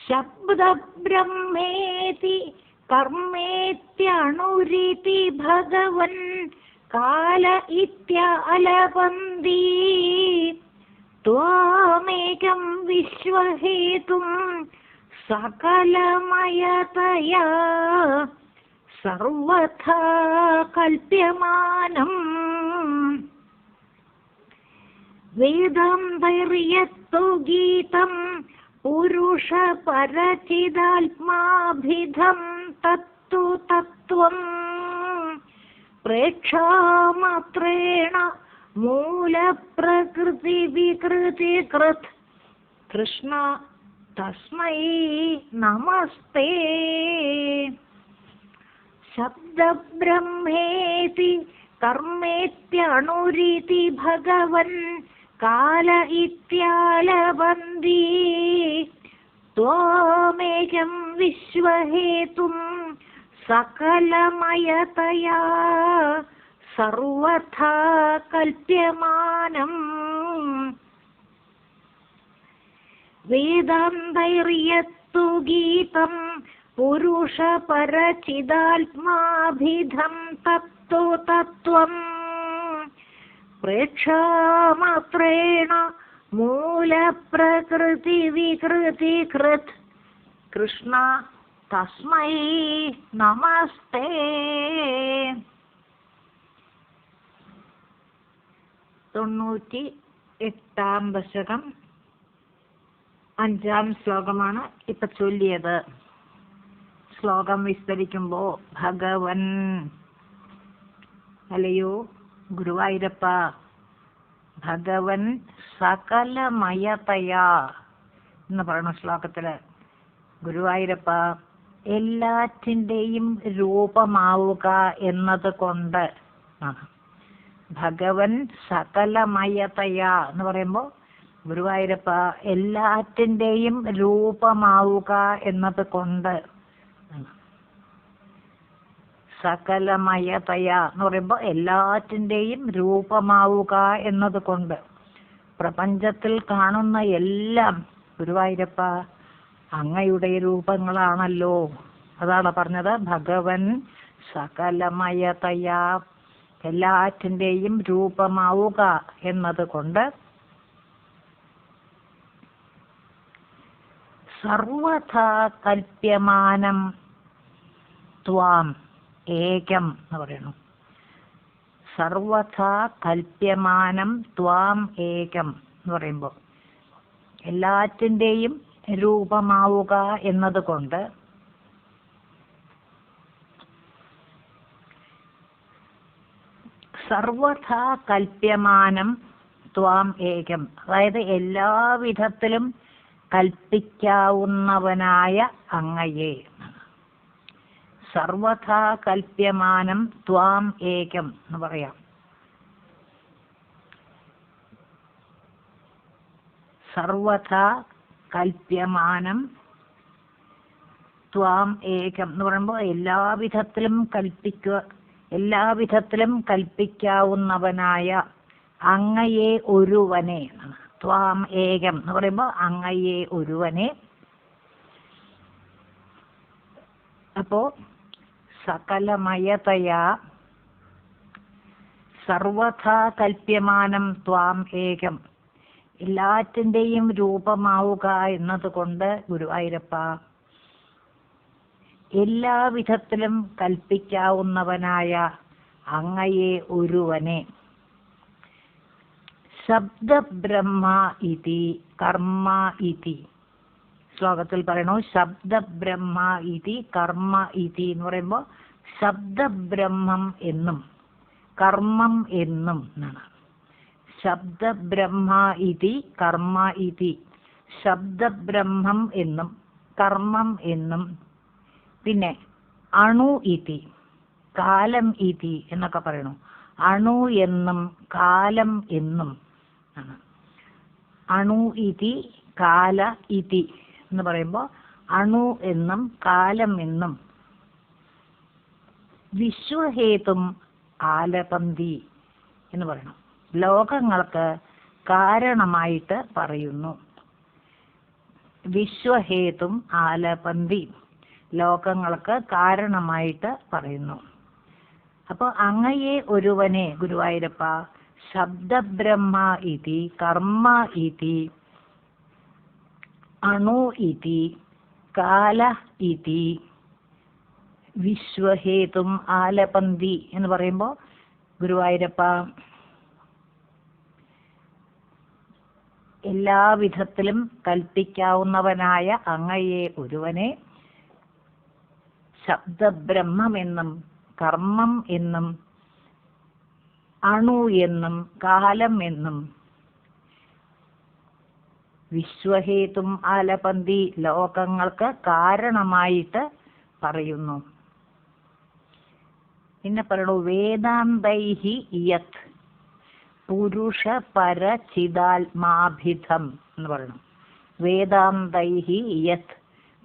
ശബ്ദബ്രഹ്മേതി കർമ്മേത്യണുരിതി ഭഗവൻ കാല ഇത്യലപന്തി ത്വാമേകം വിശ്വഹേതും സകലമയതയാ സർവഥാ കൽപ്യമാനം വേദാന്തൈര്യത്തു ഗീതം പുരുഷപരചിദാത്മാഭിധം തത്തു തത്വം പ്രേക്ഷാമാത്രേണ മൂലപ്രകൃതിവികൃതികൃത് കൃഷ്ണ തസ്മൈ നമസ്തേ. ശബ്ദബ്രഹ്മേതി കർമ്മേത്യണുരിതി ഭഗവൻ കാല ഇത്യാലപന്തി ത്വാമേകം വിശ്വഹേതും സകലമയതയാ സർവഥാ കൽപ്യമാനം വേദാന്തൈര്യത്തു ഗീതം പുരുഷപരചിദാത്മാഭിധം തത്തു തത്വം പ്രേക്ഷാമാത്രേണ മൂലപ്രകൃതിവികൃതികൃത് കൃഷ്ണ തസ്മൈ നമസ്തേ. തൊണ്ണൂറ്റി എട്ടാം ദശകം 5-ാം ശ്ലോകമാണ് ഇപ്പൊ ചൊല്ലിയത്. ശ്ലോകം വിസ്തരിക്കുമ്പോ ഭഗവൻ, അല്ലയോ ഗുരുവായൂരപ്പ, ഭഗവൻ സകലമയതയാ എന്ന് പറയുന്ന ശ്ലോകത്തില് ഗുരുവായൂരപ്പ എല്ലാറ്റിൻ്റെയും രൂപമാവുക എന്നത് കൊണ്ട് ഭഗവൻ സകലമയതയാ എന്ന് പറയുമ്പോൾ ഗുരുവായൂരപ്പ എല്ലാറ്റിൻ്റെയും രൂപമാവുക എന്നത് കൊണ്ട്, സകലമയതയ എന്ന് പറയുമ്പോൾ എല്ലാറ്റിൻ്റെയും രൂപമാവുക എന്നത് കൊണ്ട് പ്രപഞ്ചത്തിൽ കാണുന്ന എല്ലാം ഗുരുവായൂരപ്പ അങ്ങയുടെ രൂപങ്ങളാണല്ലോ. അതാണ് പറഞ്ഞത് ഭഗവൻ സകലമയതയ എല്ലാറ്റിൻ്റെയും രൂപമാവുക എന്നത് കൊണ്ട് സർവഥാ കൽപ്യമാനം ത്വാം ഏകം എന്ന് പറയുന്നു. സർവഥാ കൽപ്യമാനം ത്വാം ഏകം എന്ന് പറയുമ്പോൾ എല്ലാറ്റിൻ്റെയും രൂപമാവുക എന്നത് കൊണ്ട് സർവഥാ കൽപ്യമാനം ത്വാം ഏകം, അതായത് എല്ലാവിധത്തിലും കൽപ്പിക്കാവുന്നവനായ അങ്ങയെ. സർവഥാ കൽപ്യമാനം ത്വാം ഏകം എന്ന് പറയാം. സർവഥാ കൽപ്യമാനം ത്വാം ഏകം എന്ന് പറയുമ്പോൾ എല്ലാവിധത്തിലും കൽപ്പിക്കാവുന്നവനായ അങ്ങയെ ഒരുവനെ. ത്വാം ഏകം എന്ന് പറയുമ്പോൾ അങ്ങയെ ഒരുവനെ. അപ്പോ സകലമയതയാ സർവഥാ കൽപ്യമാനം ത്വാം ഏകം, എല്ലാറ്റിൻ്റെയും രൂപമാവുക എന്നതുകൊണ്ട് ഗുരുവായൂരപ്പ എല്ലാവിധത്തിലും കൽപ്പിക്കാവുന്നവനായ അങ്ങയെ ഒരുവനെ. ശബ്ദബ്രഹ്മ ഇതി കർമ്മ ഇതി ശ്ലോകത്തിൽ പറയണു. ശബ്ദബ്രഹ്മ ഇതി കർമ്മ ഇതി എന്ന് പറയുമ്പോൾ ശബ്ദബ്രഹ്മം എന്നും കർമ്മം എന്നും എന്നാണ്. ശബ്ദബ്രഹ്മ ഇതി കർമ്മ ഇതി, ശബ്ദബ്രഹ്മം എന്നും കർമ്മം എന്നും. പിന്നെ അണു ഇതി കാലം ഇതി എന്നൊക്കെ പറയണു. അണു എന്നും കാലം എന്നും ആണ്. അണു ഇതി കാല ഇതി എന്ന് പറയുമ്പോൾ അണു എന്നും കാലം എന്നും. വിശ്വഹേതും ആലപന്തി എന്ന് പറയണം. ലോകങ്ങൾക്ക് കാരണമായിട്ട് പറയുന്നു. വിശ്വഹേതും ആലപന്തി, ലോകങ്ങൾക്ക് കാരണമായിട്ട് പറയുന്നു. അപ്പോൾ അങ്ങയെ ഒരുവനെ ഗുരുവായൂരപ്പ ശബ്ദബ്രഹ്മ ഇതി കർമ്മ ഇതി അണു ഇതി കാല ഇതി വിശ്വഹേതും ആലപന്തി എന്ന് പറയുമ്പോൾ ഗുരുവായൂരപ്പ എല്ലാവിധത്തിലും കൽപ്പിക്കാവുന്നവനായ അങ്ങയെ ഒരുവനെ ശബ്ദബ്രഹ്മമെന്നും കർമ്മം എന്നും അണു എന്നും കാലം എന്നും വിശ്വഹേതും ആലപന്തി, ലോകങ്ങൾക്ക് കാരണമായിട്ട് പറയുന്നു. പിന്നെ പറയണു വേദാന്തൈഹി യത് പുരുഷ പരചിദാത്മാഭിധം എന്ന് പറയണം. വേദാന്തൈഹി യത്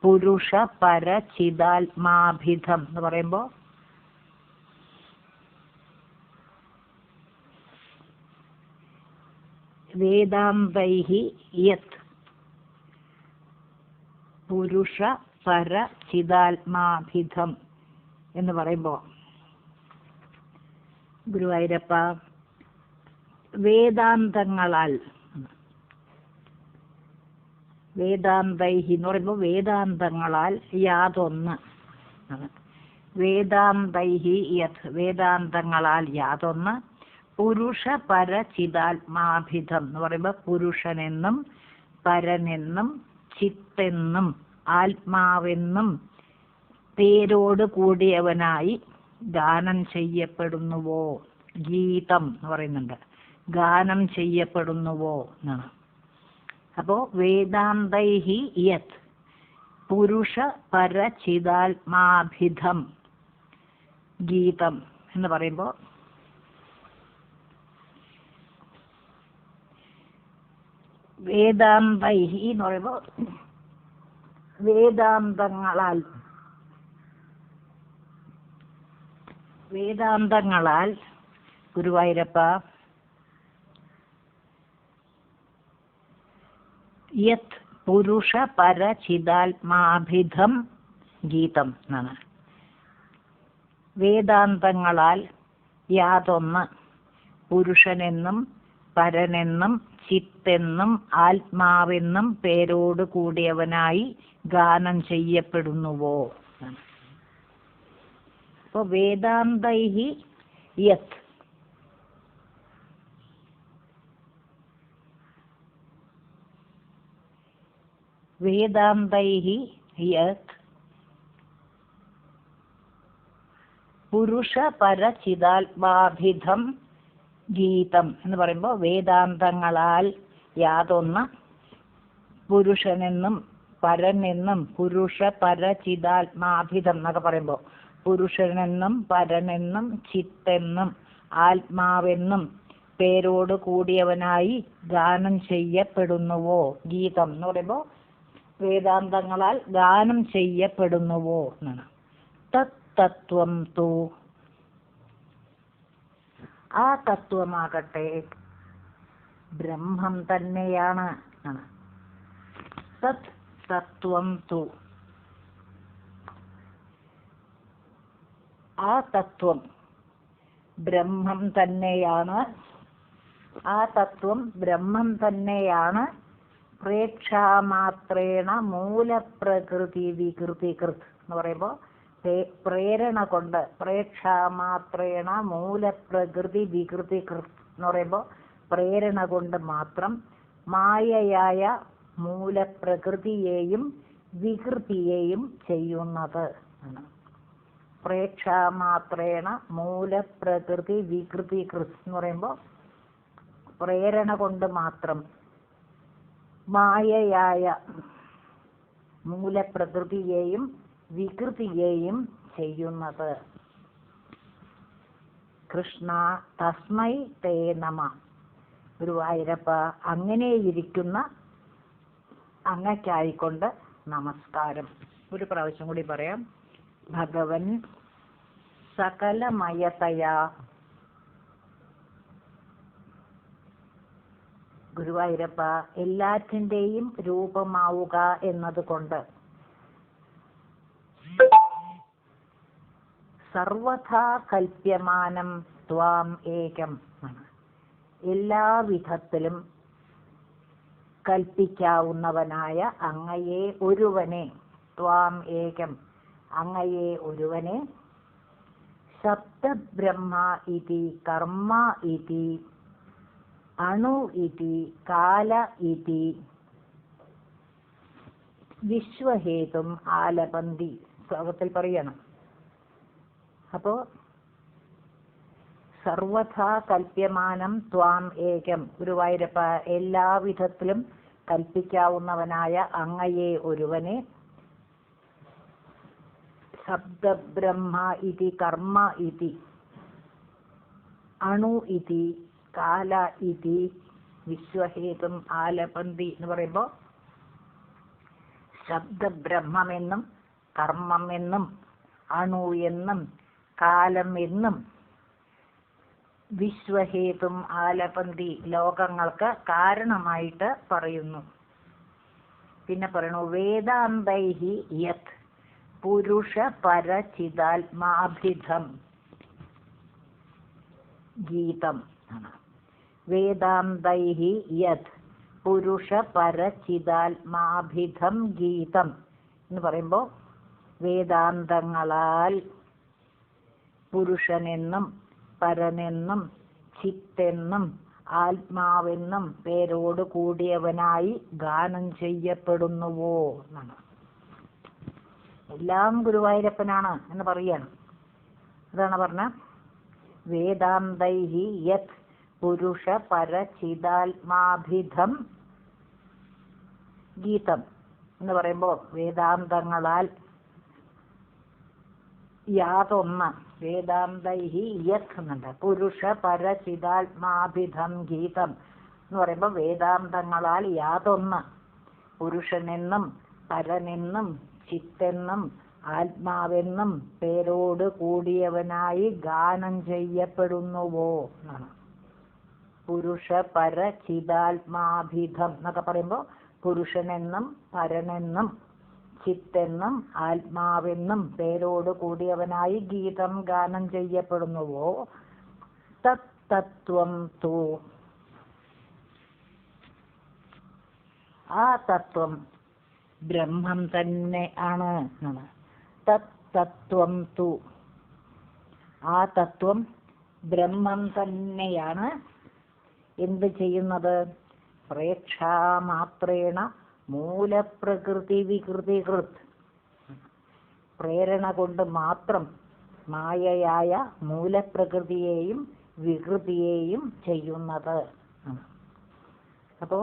പുരുഷ പരചിദാത്മാഭിധം എന്ന് പറയുമ്പോൾ വേദാന്തൈഹി യത് പുരുഷ പരചിദാത്മാഭിധം എന്ന് പറയുമ്പോൾ ഗുരുവായൂരപ്പ വേദാന്തങ്ങളാൽ, വേദാന്തൈഹി എന്ന് പറയുമ്പോൾ വേദാന്തങ്ങളാൽ യാതൊന്ന്, വേദാന്തൈഹി യത് വേദാന്തങ്ങളാൽ യാതൊന്ന് പുരുഷ പരചിദാത്മാഭിധം എന്ന് പറയുമ്പോൾ പുരുഷനെന്നും പരനെന്നും ചിത്തെന്നും ആത്മാവെന്നും പേരോട് കൂടിയവനായി ഗാനം ചെയ്യപ്പെടുന്നുവോ, ഗീതം എന്ന് പറയുന്നുണ്ട്, ഗാനം ചെയ്യപ്പെടുന്നുവോ എന്നാണ്. അപ്പോൾ വേദാന്തൈഹി യത് പുരുഷ പരചിദാത്മാഭിധം ഗീതം എന്ന് പറയുമ്പോൾ വേദാന്തൈഹി എന്ന് പറയുമ്പോൾ വേദാന്തങ്ങളാൽ ഗുരുവായൂരപ്പ യത് പുരുഷ പരചിദാത്മാഭിധം ഗീതം എന്നാണ്. വേദാന്തങ്ങളാൽ യാതൊന്ന് പുരുഷനെന്നും പരനെന്നും ചിത്തെന്നും ആത്മാവെന്നും പേരോട് കൂടിയവനായി ഗാനം ചെയ്യപ്പെടുന്നുവോ. അപ്പോൾ വേദാന്തൈഹി യത് വേദാന്തൈഹി യത് പുരുഷ പരചിദാത്മാഭിധം ഗീതം എന്ന് പറയുമ്പോൾ വേദാന്തങ്ങളാൽ യാതൊന്ന് പുരുഷനെന്നും പരനെന്നും പുരുഷ പരചിദാത്മാഭിധം എന്നൊക്കെ പറയുമ്പോൾ പുരുഷനെന്നും പരനെന്നും ചിത്തെന്നും ആത്മാവെന്നും പേരോട് കൂടിയവനായി ഗാനം ചെയ്യപ്പെടുന്നുവോ. ഗീതം എന്ന് പറയുമ്പോൾ വേദാന്തങ്ങളാൽ ഗാനം ചെയ്യപ്പെടുന്നുവോ എന്നാണ്. തത്വം തു ആ തത്വമാകട്ടെ ബ്രഹ്മം തന്നെയാണ്. തത്വം തു ആ തത്വം ബ്രഹ്മം തന്നെയാണ്. ആ തത്വം ബ്രഹ്മം തന്നെയാണ്. പ്രേക്ഷാമാത്രേണ മൂലപ്രകൃതി വികൃതികൃത് എന്ന് പറയുമ്പോൾ പ്രേരണ കൊണ്ട് പ്രേക്ഷാമാത്രേണ മൂലപ്രകൃതി വികൃതികൃത് എന്ന് പറയുമ്പോൾ പ്രേരണ കൊണ്ട് മാത്രം മായയായ മൂലപ്രകൃതിയെയും വികൃതിയെയും ചെയ്യുന്നത്. പ്രേക്ഷാമാത്രേണ മൂലപ്രകൃതി വികൃതികൃത് എന്ന് പറയുമ്പോൾ പ്രേരണ കൊണ്ട് മാത്രം മായയായ മൂലപ്രകൃതിയെയും വികൃതിയെയും ചെയ്യുന്നത്. കൃഷ്ണ തസ്മൈ തേ നമ. ഗുരുവായൂരപ്പ അങ്ങനെയിരിക്കുന്ന അങ്ങയ്ക്കായിക്കൊണ്ട് നമസ്കാരം. ഒരു പ്രാവശ്യം കൂടി പറയാം. ഭഗവൻ സകലമയതയാ ഗുരുവായൂരപ്പ എല്ലാറ്റിൻ്റെയും രൂപമാവുക എന്നതുകൊണ്ട് സർവഥാ കൽപ്യമാനം ത്വാം ഏകം ആണ്. എല്ലാ വിധത്തിലും കൽപ്പിക്കാവുന്നവനായ അങ്ങയെ ഒരുവനെ, ത്വാം ഏകം അങ്ങയെ ഒരുവനെ, ശബ്ദബ്രഹ്മ ഇതി കർമ്മ ഇതി അണു ഇതി കാല ഇതി വിശ്വഹേതും ആലപന്തി. ശ്ലോകത്തിൽ പറയണം. അപ്പോ സർവഥാ കൽപ്യമാനം ത്വാം ഏകം, ഗുരുവായൂരപ്പ എല്ലാവിധത്തിലും കൽപ്പിക്കാവുന്നവനായ അങ്ങയെ ഒരുവനെ, ശബ്ദബ്രഹ്മ ഇതി കർമ്മ ഇതി അണു ഇതി കാല ഇതി വിശ്വഹേതും ആലപന്തി എന്ന് പറയുമ്പോൾ ശബ്ദബ്രഹ്മമെന്നും കർമ്മം എന്നും അണു എന്നും കാലം എന്നും വിശ്വഹേതും ആലപന്തി ലോകങ്ങൾക്ക് കാരണമായിട്ട് പറയുന്നു. പിന്നെ പറയണു വേദാന്തൈഹി യത് പുരുഷ പരചിതാത്മാഭിധം ഗീതം. വേദാന്തൈഹി യത് പുരുഷ പരചിതാത്മാഭിധം ഗീതം എന്ന് പറയുമ്പോൾ വേദാന്തങ്ങളാൽ പുരുഷനെന്നും പരനെന്നും ചിത്തെന്നും ആത്മാവെന്നും പേരോട് കൂടിയവനായി ഗാനം ചെയ്യപ്പെടുന്നുവോ എന്നാണ്. എല്ലാം ഗുരുവായൂരപ്പനാണ് എന്ന് പറയാണ്. അതാണ് പറഞ്ഞ വേദാന്തൈഹി യത് പുരുഷ പരചിതാത്മാഭിധം ഗീതം എന്ന് പറയുമ്പോൾ വേദാന്തങ്ങളാൽ യാതൊന്ന്, വേദാന്തൈഹി യത് എന്നുണ്ട്, പുരുഷ പരചിതാത്മാഭിധം ഗീതം എന്ന് പറയുമ്പോൾ വേദാന്തങ്ങളാൽ യാതൊന്ന്, പുരുഷനെന്നും പരനെന്നും ചിത്തെന്നും ആത്മാവെന്നും പേരോട് കൂടിയവനായി ഗാനം ചെയ്യപ്പെടുന്നുവോ എന്നാണ്. പുരുഷ പരചിതാത്മാഭിധം എന്നൊക്കെ പറയുമ്പോൾ പുരുഷനെന്നും പരനെന്നും ചിത്തെന്നും ആത്മാവെന്നും പേരോട് കൂടിയവനായി ഗീതം ഗാനം ചെയ്യപ്പെടുന്നുവോ. തത്വം തു, ആ തത്വം ബ്രഹ്മം തന്നെ ആണ്. തത്വം തു, ആ തത്വം ബ്രഹ്മം തന്നെയാണ്. എന്ത് ചെയ്യുന്നത്? പ്രേക്ഷാമാത്രേണ മൂലപ്രകൃതി വികൃതികൃത്, പ്രേരണ കൊണ്ട് മാത്രം മായയായ മൂലപ്രകൃതിയെയും വികൃതിയെയും ചെയ്യുന്നത്. അപ്പോ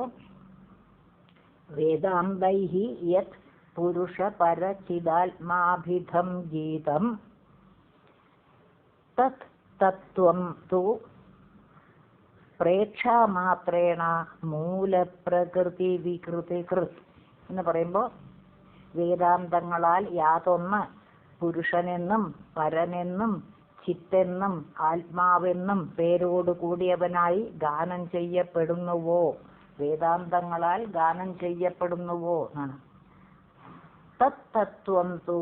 വേദാന്തൈഹി യത് പുരുഷ പരചിതാത്മാഭിധം ഗീതം തത് തത്വം തു പ്രേക്ഷാമാത്രേണ മൂലപ്രകൃതി വികൃതികൃത് എന്ന് പറയുമ്പോൾ വേദാന്തങ്ങളാൽ യാതൊന്ന്, പുരുഷനെന്നും പരനെന്നും ചിത്തെന്നും ആത്മാവെന്നും പേരോട് കൂടിയവനായി ഗാനം ചെയ്യപ്പെടുന്നുവോ, വേദാന്തങ്ങളാൽ ഗാനം ചെയ്യപ്പെടുന്നുവോ എന്നാണ്. തത്വം തു,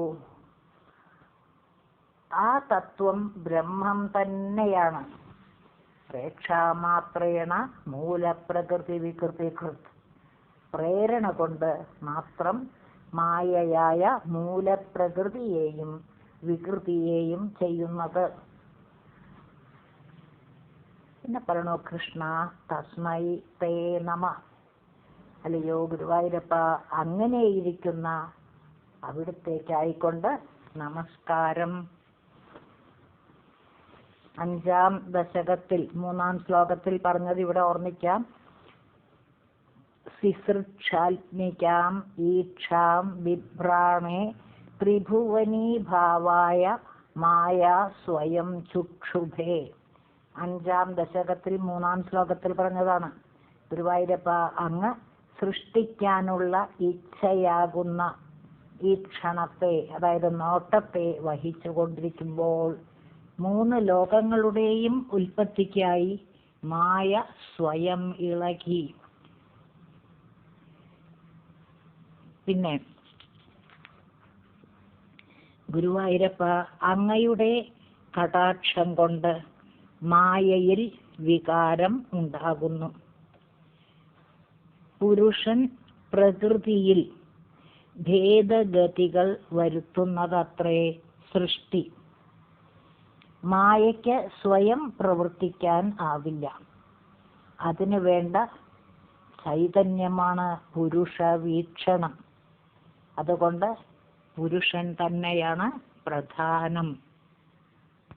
ആ തത്വം ബ്രഹ്മം തന്നെയാണ്. പ്രേക്ഷാമാത്രേണ മൂലപ്രകൃതി വികൃതികൃത്, പ്രേരണ കൊണ്ട് മാത്രം മായയായ മൂലപ്രകൃതിയെയും വികൃതിയെയും ചെയ്യുന്നത്. പിന്നെ പറയണു കൃഷ്ണ തസ്മൈ തേ നമ, അല്ലയോ ഗുരുവായൂരപ്പ അങ്ങനെയിരിക്കുന്ന അവിടുത്തേക്കായിക്കൊണ്ട് നമസ്കാരം. 5-ാം ദശകത്തിൽ 3-ാം ശ്ലോകത്തിൽ പറഞ്ഞത് ഇവിടെ ഓർമ്മിക്കാം. സിസൃക്ഷാത്മികാം ഈക്ഷാം ബിഭ്രാണേ ത്രിഭുവനീഭാവായ മായാ സ്വയം ചുക്ഷുഭേ. 5-ാം ദശകത്തിൽ 3-ാം ശ്ലോകത്തിൽ പറഞ്ഞതാണ്. ഗുരുവായൂരപ്പ അങ്ങ് സൃഷ്ടിക്കാനുള്ള ഇച്ഛയാകുന്ന ഈ ക്ഷണത്തെ, അതായത് നോട്ടത്തെ വഹിച്ചുകൊണ്ടിരിക്കുമ്പോൾ 3 ലോകങ്ങളുടെയും ഉൽപ്പത്തിക്കായി മായ സ്വയം ഇളകി പിന്നെ ഗുരുവായൂരപ്പ, അങ്ങയുടെ കടാക്ഷം കൊണ്ട് മായയിൽ വികാരം ഉണ്ടാകുന്നു. പുരുഷൻ പ്രകൃതിയിൽ ഭേദഗതികൾ വരുത്തുന്നതത്രേ സൃഷ്ടി. മായയ്ക്ക് സ്വയം പ്രവർത്തിക്കാൻ ആവില്ല. അതിനു വേണ്ട ചൈതന്യമാണ് പുരുഷ വീക്ഷണം. അതുകൊണ്ട് പുരുഷൻ തന്നെയാണ് പ്രധാനം.